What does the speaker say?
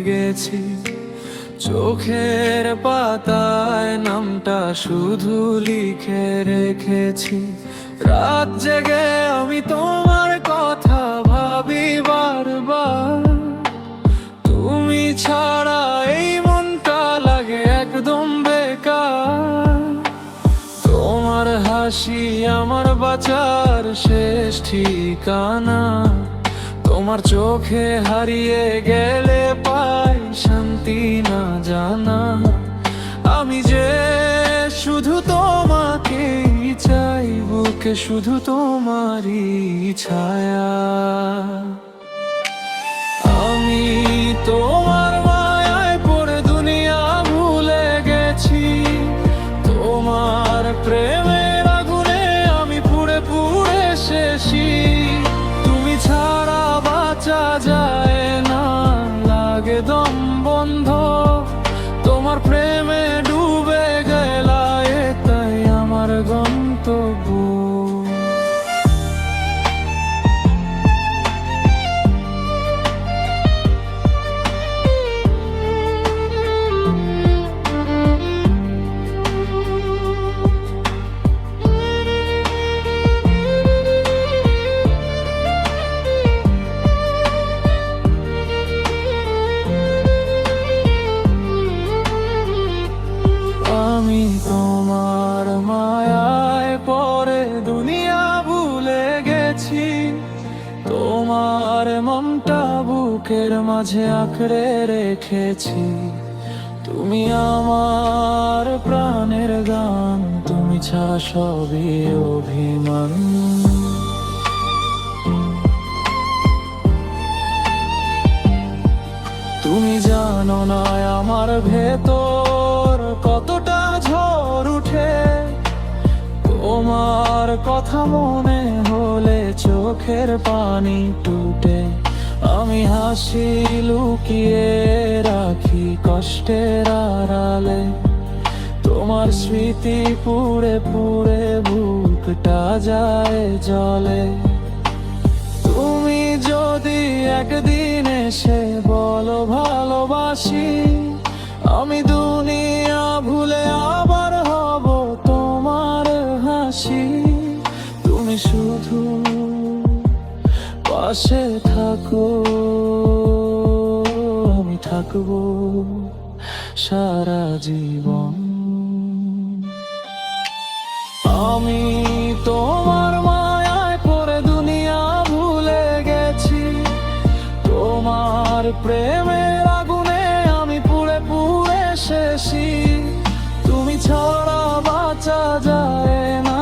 গেছি, চোখের পাতায় নামটা শুধু লিখে রেখেছি। রাত জেগে আমি তোমার কথা ভাবি বারবার, তুমি ছাড়া এই মনটা লাগে একদম বেকার। তোমার হাসি আমার বাঁচার শেষ ঠিকানা, তোমার চোখে হারিয়ে গেলে পাই শান্তি না জানা। আমি যে শুধু তোমাকেই চাই, বুকে শুধু তোমারই ছায়া। আমি তোমার মায়ায় পড়ে দুনিয়া ভুলে গেছি, তোমার প্রেমের আগুনে আমি পুড়ে পুড়ে শেষি। তুমি ছাড়া বাঁচা যায় না, লাগে দম বন্ধ, তোমার প্রেমে ডুবে গেলা এটাই আমার গন্তব্য। আমি তোমার মায়ায় পড়ে দুনিয়া ভুলে গেছি, তোমার মনটা বুকের মাঝে আঁকড়ে রেখেছি। তুমি আমার প্রাণের গান, তুমি ছাড়া সবই অভিমান। তুমি জানো না আমার ভেতর কতটা ঝড় উঠে, তোমার কথা মনে হলে চোখের পানি টুটে। আমি হাসি লুকিয়ে রাখি কষ্টের আড়ালে, তোমার স্মৃতি পুড়ে পুড়ে বুকটা যায় জলে। তুমি যদি একদিন এসে বলো ভালোবাসি, আমি দুনিয়া ভুলে আবার হব তোমার হাসি। তুমি শুধু পাশে থাকো, আমি থাকবো সারা জীবন। আমি তোমার মায়ায় পড়ে দুনিয়া ভুলে গেছি, তোমার প্রেমের আগুনে আমি পুড়ে পুড়ে শেষি। তুমি ছাড়া বাঁচা যায় না,